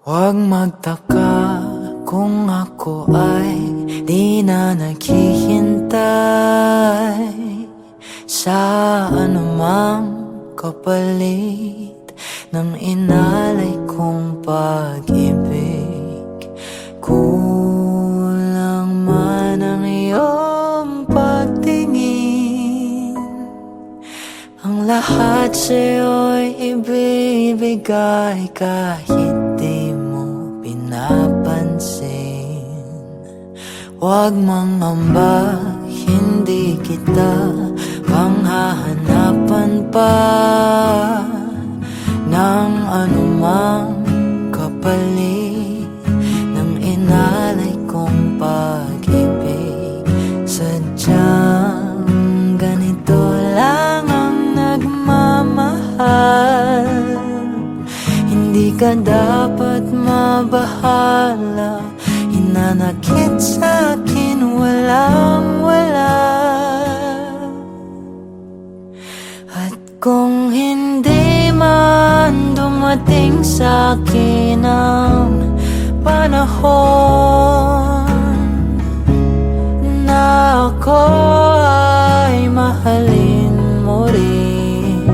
Huwag magtaka kung ako ay di na naghihintay sa anumang kapalit ng inalay kong pag-ibig. Kulang man ang iyong pagtingin, ang lahat sa'yo'y ibibigay kahit di mo pinapansin. Huwag mangamba, hindi kita panghahanapan pa ng anumang kapalit ng inalay kong pag-ibig. Sadyang ganito lang ang nagmamahal, hindi ka dapat mabahala. Hinanakit sa'kin walang-wala, at kung hindi man dumating sa'kin ang panahon na ako ay mahalin mo rin,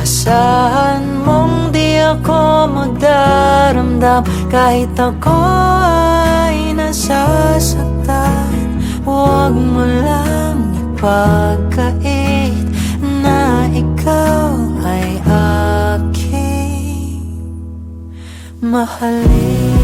asahan mong di ako magdaramdam kahit ako ay nasasaktan. Huwag mo lang ipagkait na ikaw ay aking mahalin.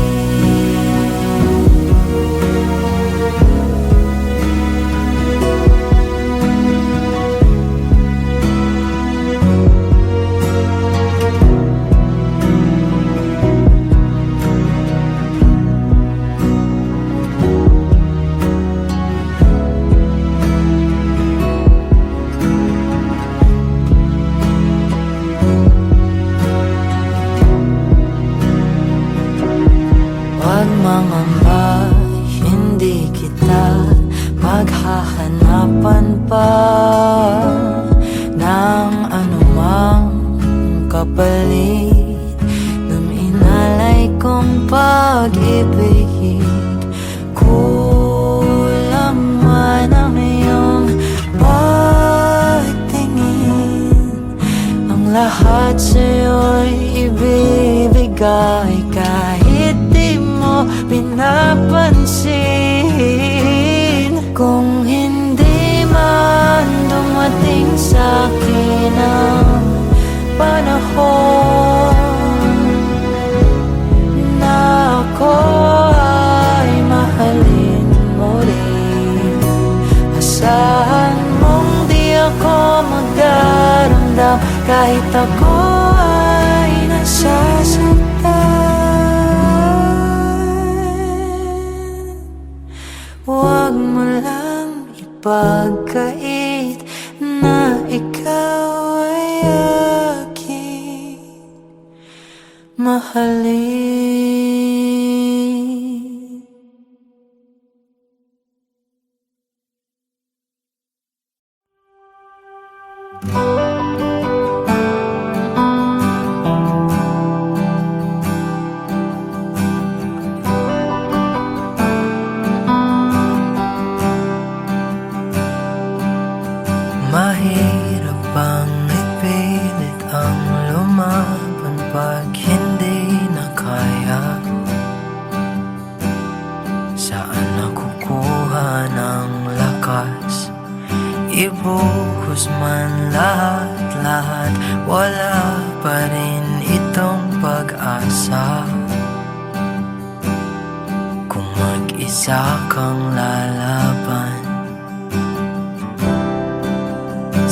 Mangamba, hindi kita maghahanapan pa ng anumang kapalit ng inalay kong pag-ibig. Kulang man ang iyong pagtingin, ang lahat sa'yo'y ibibigay kahit di mo pinapansin. Kung hindi man dumating sa'kin ang panahon na ako ay mahalin mo rin, asahan mong di ako magdaramdam kahit ako ay nasasaktan. Huwag mo lang ipagkait na ikaw ay aking mahalin. Mahirap bang ipilit ang lumaban pag hindi na kaya? Saan nakukuha ng lakas? Ibuhos man lahat-lahat, wala pa rin itong pag-asa. Kung mag-isa kang lalaban,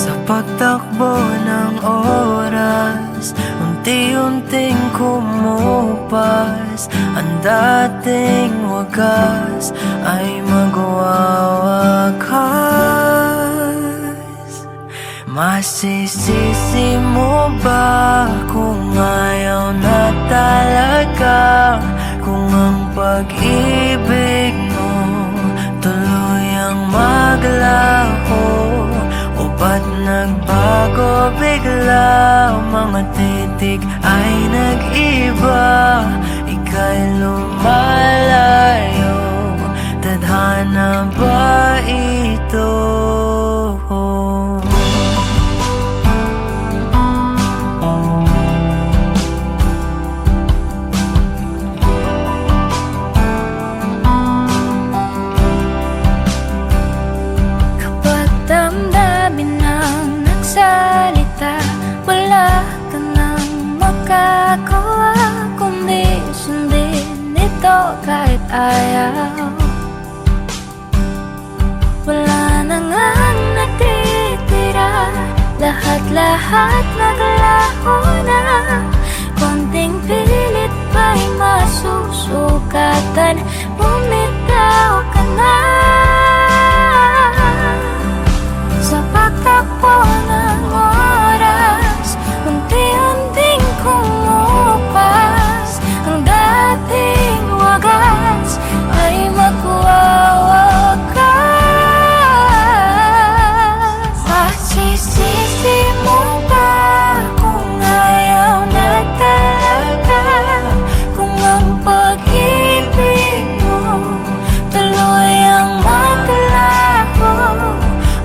sa pagtakbo ng oras, unti-unting kumupas, ang dating wagas ay magwawakas. Masisisi mo ba kung ayaw na talaga? Kung ang pag-ibig mo tuluyang maglaho, o ba't nagbago bigla? Mga titik ay nag-iba, ika'y ayaw. Wala na ngang natitira, lahat-lahat naglaho na. Konting pilit ba'y masusukatan, bumitaw ka na. Sa pagtakbo ng oras, unti-unting kumupas. Ang dating wagas ay magwawakas. Masisisi mo ba kung ayaw na talaga? Kung ang pag-ibig mo tuluyang maglaho,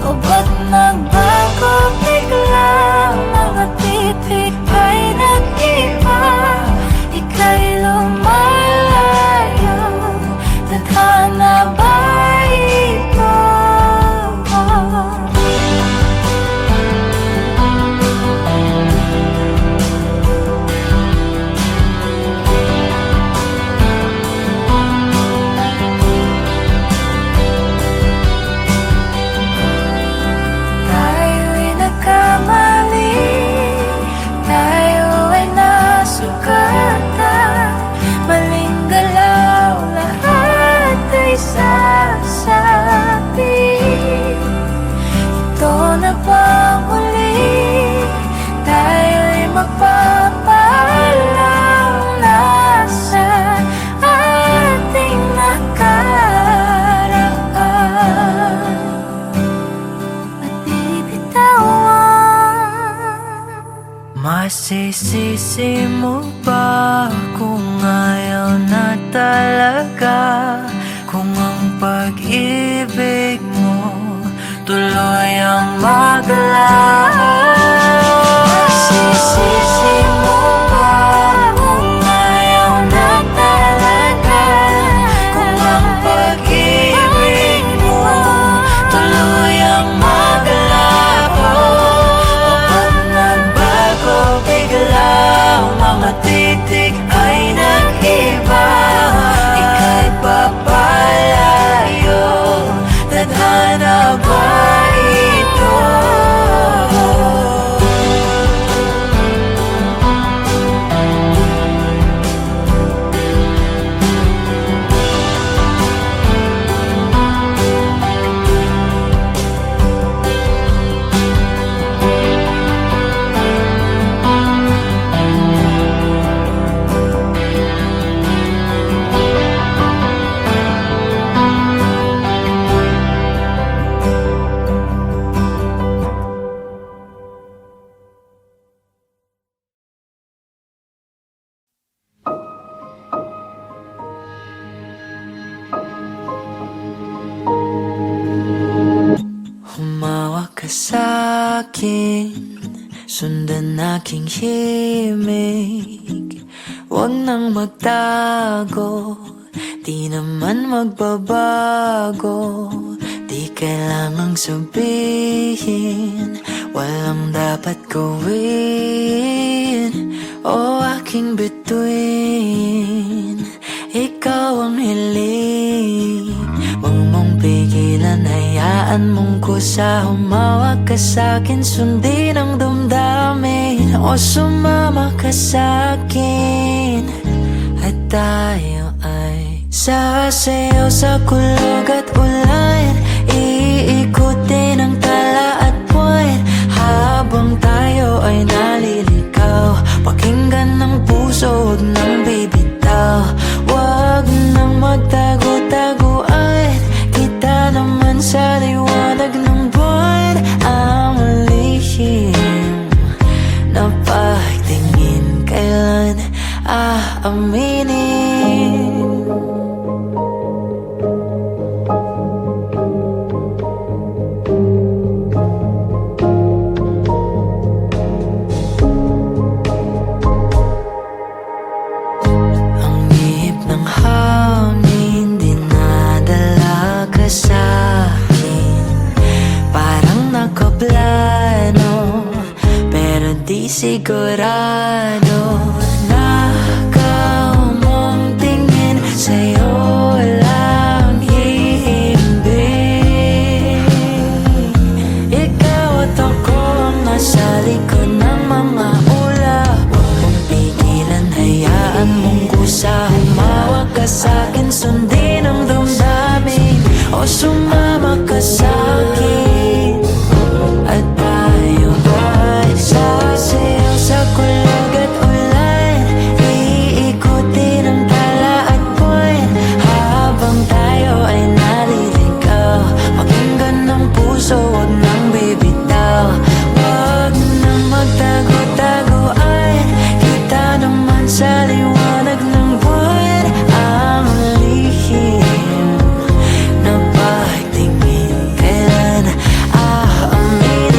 o ba't nagbago biglang? Mga titik ay nag-iba, ika'y lumalayo. Tadhana ba ito? Tayo'y nagkamali, tayo ay nasugatan. Maling galaw, lahat ay sasabi. Ito na ba muli? Tayo'y magpapaalam na sa ating nakaraan at bibitawan. Masisisi mo ba kung ayaw na talaga? Kung ang pag-ibig mo tuluyang maglaho? Masisisi mo ba kung ayaw na talaga? Kung ang pag-ibig mo tuluyang maglaho? O ba't nagbago biglang? Mga titik ay nag-iba, ika'y papalayo. Tadhana ba ito? Humawak ka sa'kin, sundan aking himig. Huwag nang magtago, di naman magbabago. Di kailangang sabihin, walang dapat gawin. O aking bituin, ikaw ang hiling. Huwag mong pigilan, hayaan mong kusa. Humawak ka sa'kin, sundin ang damdamin. O sumama ka sa'kin, at tayo ay sasayaw sa kulog at ulan. Iikutin ang tala at buwan, habang tayo ay naliligaw. Pakinggan ng puso, huwag nang bibitaw. Huwag nang magtago-taguan, kita naman sa liwanag ng buwan. Ang lihim na pagtingin, kailan aaminin? Ang ihip ng hangin dinadala ka sa'kin. Parang nakaplano, pero di sigurado. Nakaw mong tingin, sa'yo'y hayaan mong kusa. Humawak ka sa'kin, sundin ang damdamin, o sumama ka sa'kin. At tayo ay sasayaw sa kulog at ulan, iikutin ang tala at buwan, habang tayo ay naliligaw. Pakinggan ng puso, huwag nang bibitaw. Huwag na magtago-taguan, kita naman sa liwanag ng buwan. Ang lihim na pagtingin, kailan aaminin?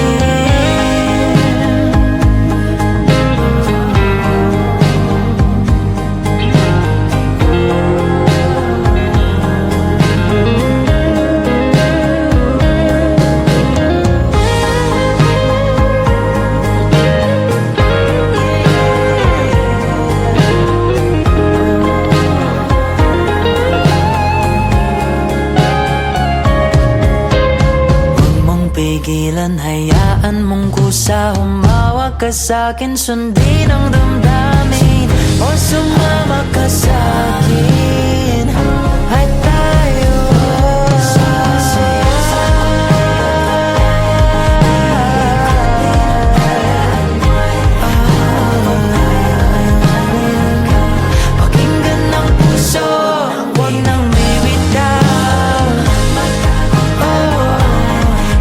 Pigilan, hayaan mong kusa. Humawak ka sa'kin, sundin ang damdamin, o sumama ka sa'kin. At tayo pakinggan ng puso, huwag nang bibitaw.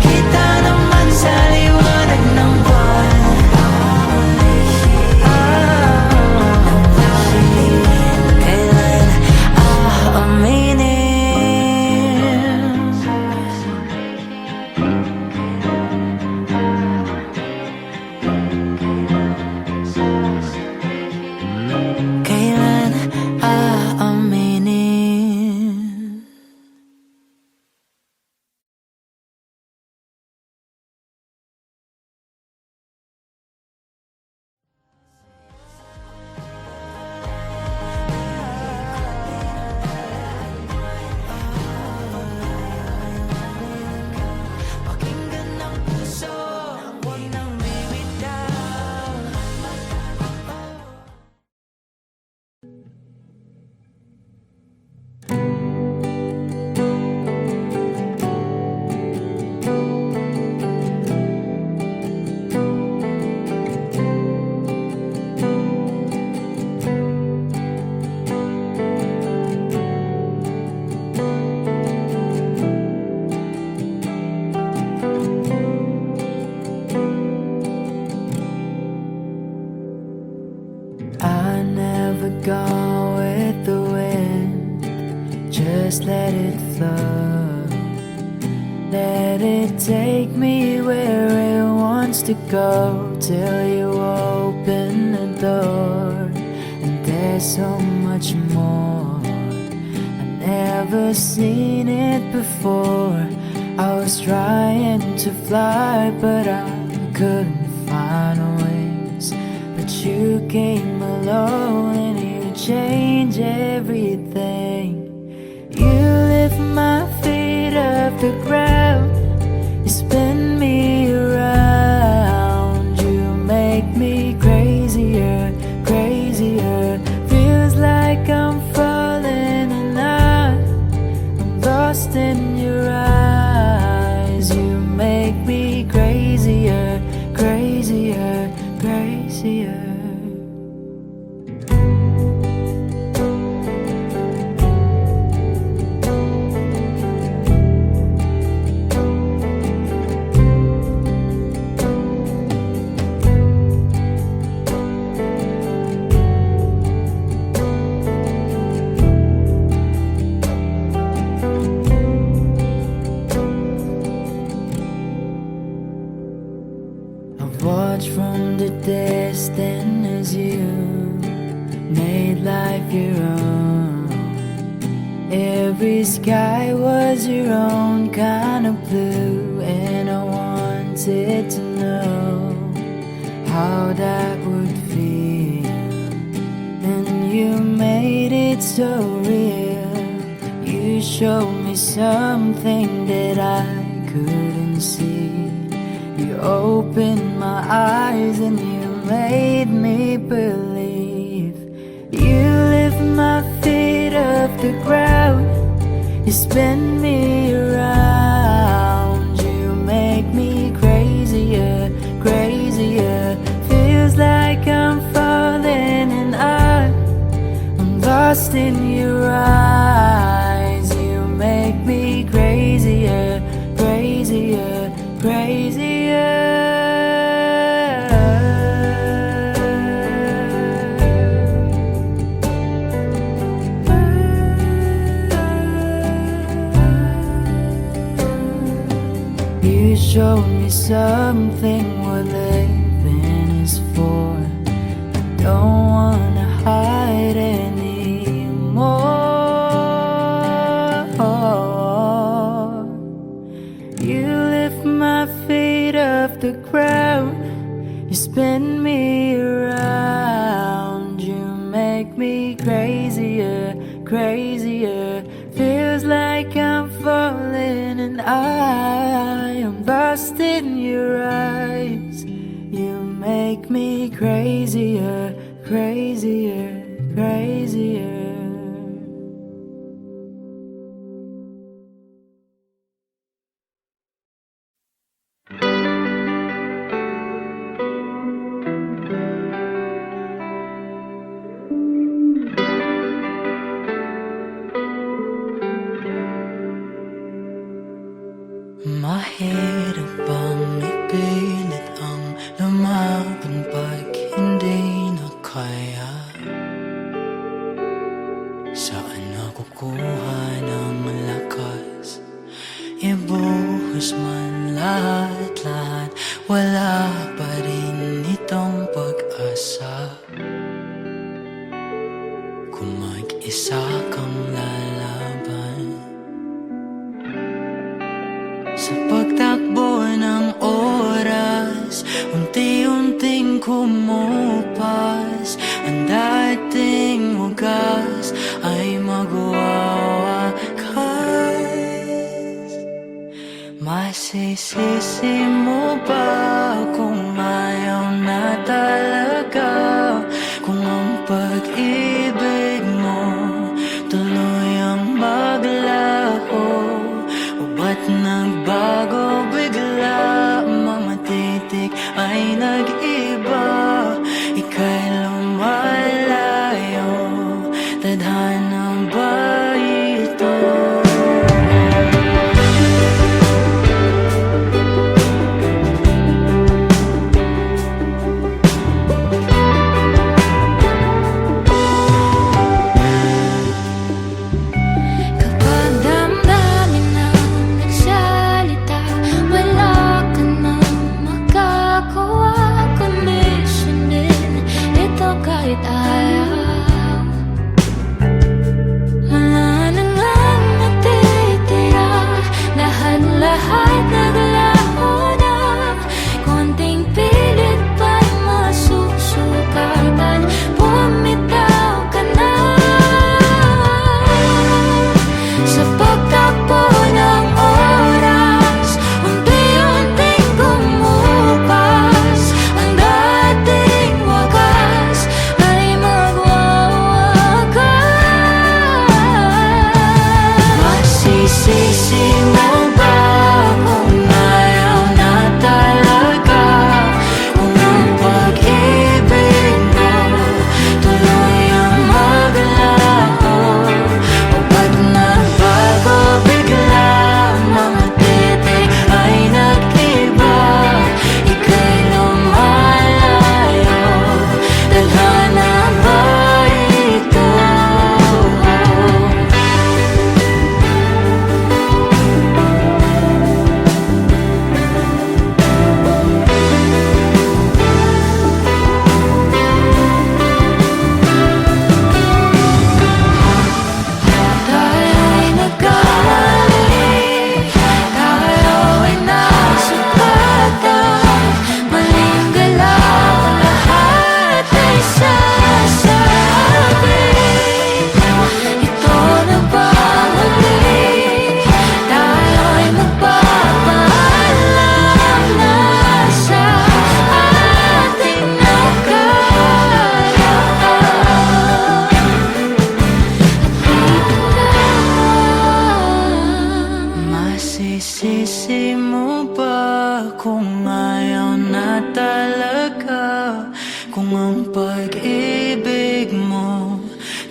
Kita naman sa liwanag ng buwan. Kailan aaminin? Kailan aaminin? Pakinggan ng puso, huwag nang bibitaw. I never go with the wind, just let it flow. Let it take me where it wants to go, till you open the door. And there's so much more, I never seen it before. I was trying to fly, but I couldn't find ways. But you came along and you changed everything. You lift my feet off the ground, you spin me around. You make me crazier, crazier. Feels like I'm falling and I'm lost in your eyes. You make me crazier, crazier, crazier. Watch from the distance as you made life your own. Every sky was your own kind of blue, and I wanted to know how that would feel. And you made it so real. You showed me something that I couldn't see. You opened my eyes and you made me believe. You the ground. You spin me around. You make me crazier, crazier. Feels like I'm falling and I'm lost in your eyes. You make me crazier, crazier, crazier. You showed me something what living is for. I don't wanna hide anymore. You lift my feet off the ground. You spin me around. You make me crazier, crazier. Feels like I'm falling and I am lost in your eyes. You make me crazier, crazier, crazier. Mahirap bang ipilit ang lumaban pag hindi na kaya? Saan nakukuha ng lakas? Ibuhos man lahat-lahat, wala pa rin itong pag-asa. Kung mag-isa kang lalaban sa pagtakbo ng oras, unti-unting kumupas. Ang dating wagas ay magwawakas. Masisisi mo ba kung ayaw na talaga? Kung ang pag-ibig mo tuluyang maglaho, o ba't nagbago bigla? Mga titik ay nag-iba, ika'y lumalayo. Tadhana ba ito? Kapag damdamin ang nagsalita, wala ka nang magagawa kundi sundin ito kahit ayaw. Wala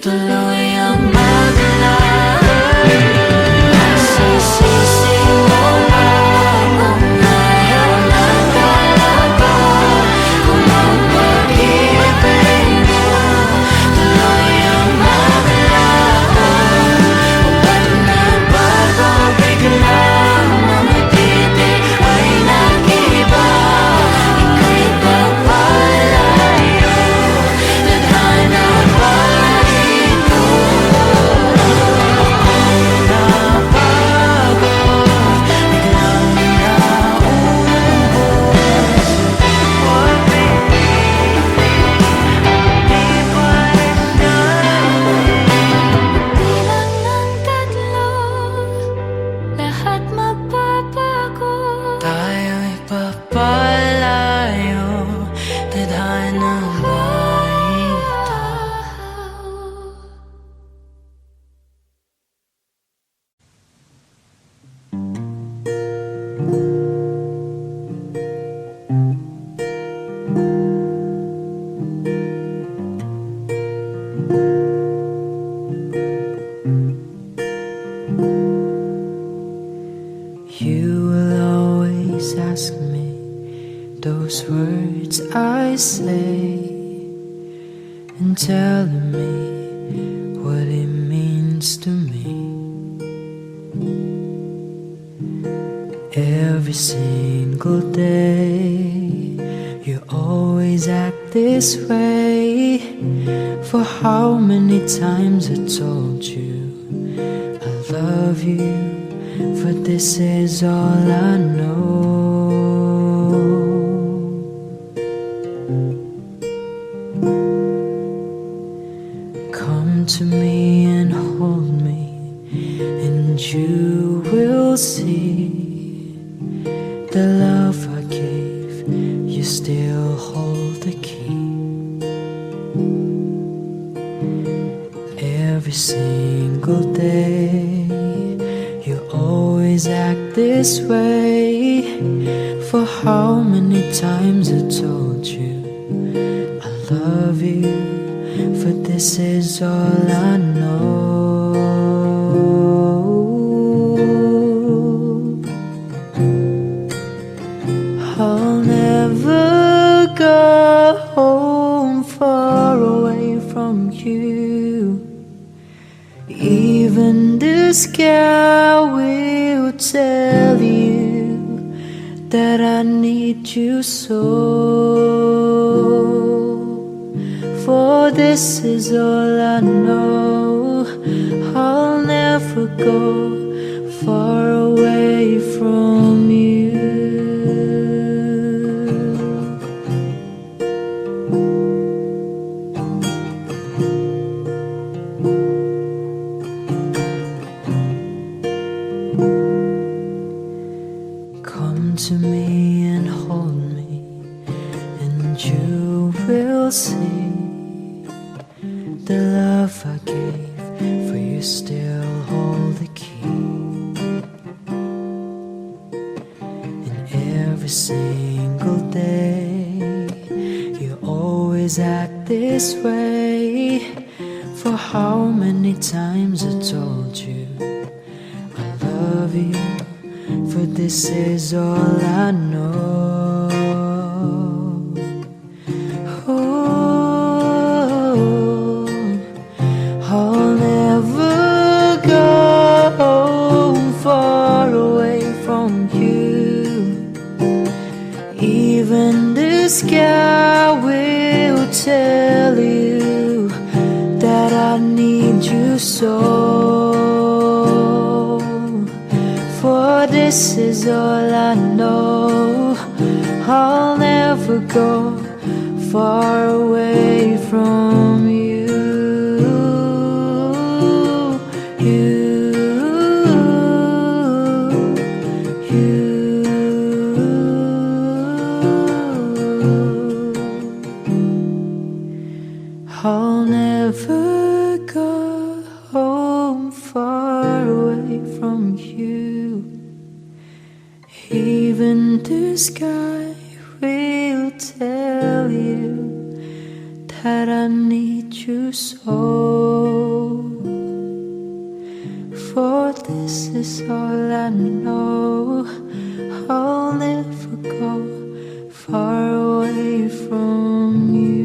tuloy ang maglaho. Masisisi mo ba kung ngayon nagkala ko? Kung ang pag-ibig mo tuloy ang maglaho. O ba't nagbago biglang mga titik ay nag-iba? Ika'y pagpalayo, tadhana ba ito? Ako'y napagod, biglang naubos. Huwag pinipiling, di pares Bilang ng tatlo, lahat magbabago. tayo'y papalayo, tadhana ba ito? You will always ask me those words I say, and telling me what it means to me. Every single day, you always act this way. For how many times I told you I love you, for this is all I know. Come to me and hold me, and you will see the love I gave, you still hold the key. Every single day, you always act this way. For how many times I told you I love you, for this is all I know. I'll never go home far away from you. Even the sky will tell you that I need you so. For this is all I know. I'll never go far away from you. Come to me and hold me, and you will see the love I gave, for you still hold the key. And every single day, you always act this way. For how many times I told you I love you, for this is all I know. Oh, I'll never go far away from you. Even the sky will tell you that I need you so. For this is all I know. I'll never go far away from you. I'll never go home far away from you. Even the sky will tell you that I need you so. this is all I know. I'll never go far away from you.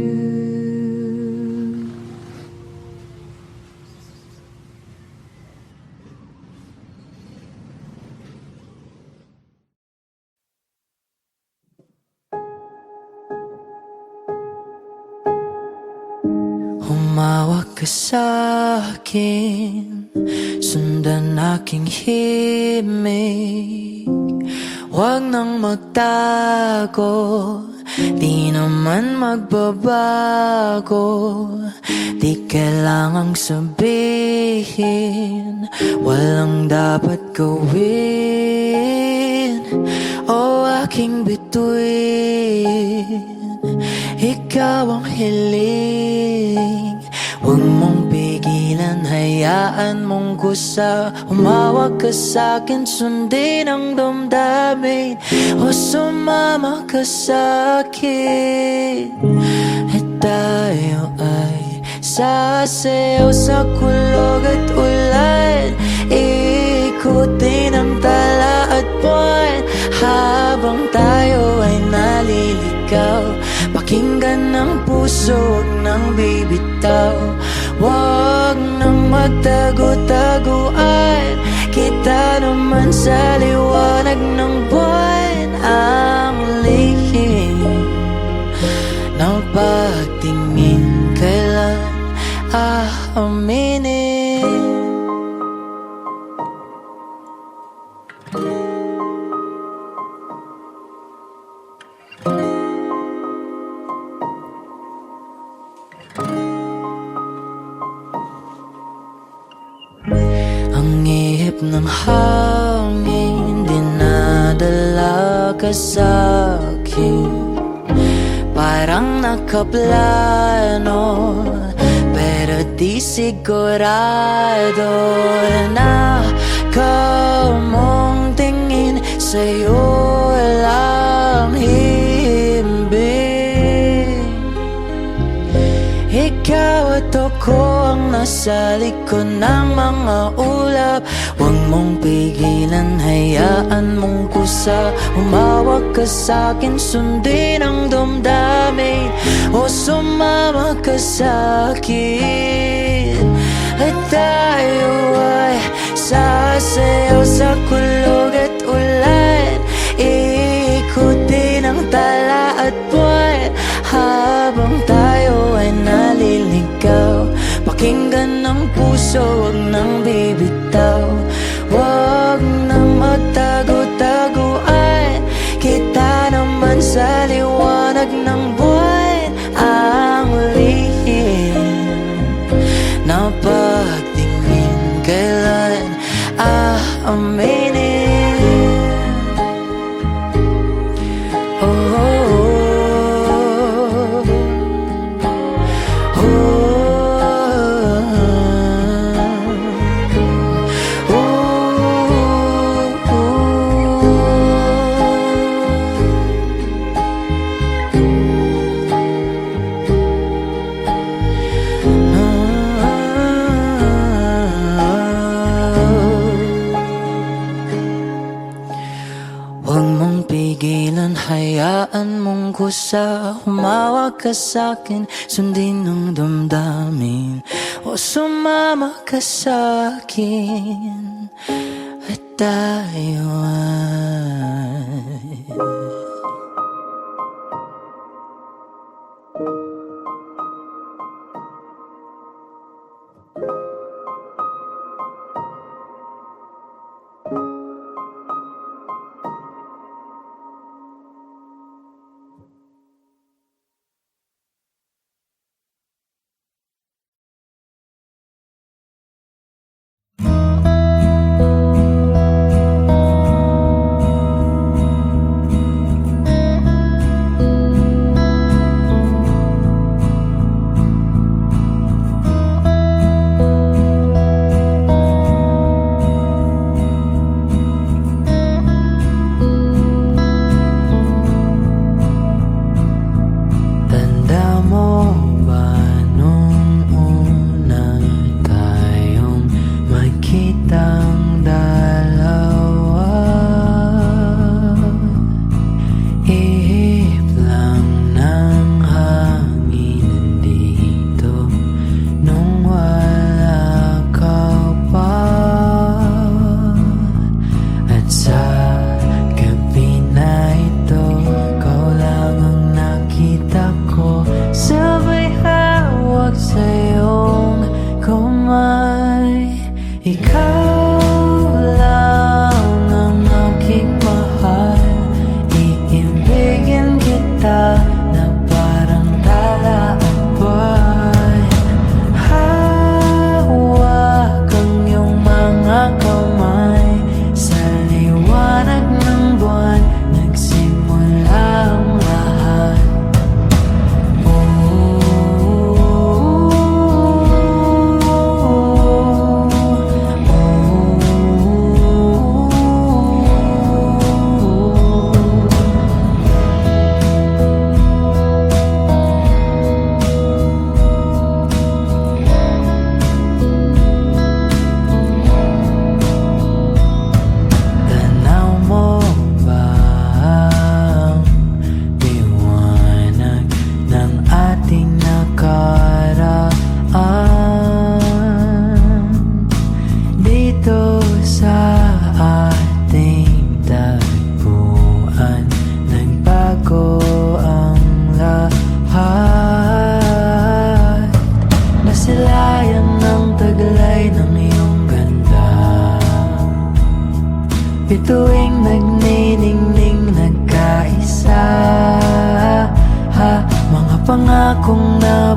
Humawak ka sa'kin, sundan aking himig. Huwag nang magtago, di naman magbabago. Di kailangang sabihin, walang dapat gawin. O aking bituin, ikaw ang hiling. Huwag mong pigilan, hayaan mong kusa. Humawak ka sa'kin, sundin ang damdamin. O sumama ka sa'kin, at tayo ay sasayaw sa kulog at ulan. Ikutin ang tala at buwan, habang tayo ay naliligaw. Pakinggan ng puso, huwag nang bibitaw. Huwag nang magtago-taguan, kita naman sa liwanag ng buwan. Ang lihim ng pagtingin, kailan aaminin? Ang ihip ng hangin, dinadala ka sa'kin. Parang nakaplano, pero di sigurado. Na kamong tingin, sa'yo lang himbing. Ikaw at ako ang nasa likod ng mga ulap. Huwag mong pigilan, hayaan mong kusa. Humawak ka sa'kin, sundin ang damdamin. O sumama ka sa'kin, at tayo ay sasayaw sa kulog at ulan. Ikutin ang tala at buwan, habang tayo ay naliligaw. Pakinggan ng puso, huwag nang bibitaw. Huwag nang magtago-taguan, kita naman sa liwanag ng buwan. Ang lihim na pagtingin, kailan aaminin? Oh, oh, oh, oh, huwag mong pigilan, hayaan mong kusa. Humawak ka sa'kin, sundin ang damdamin. O sumama ka sa'kin, at tayo ay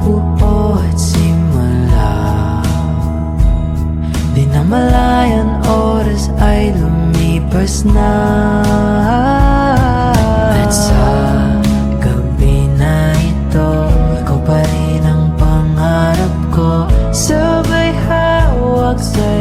buo at simula. Di na malayan oras ay lumipas na. At sa gabi na ito, ikaw pa rin ang pangarap ko. Sabay hawak sa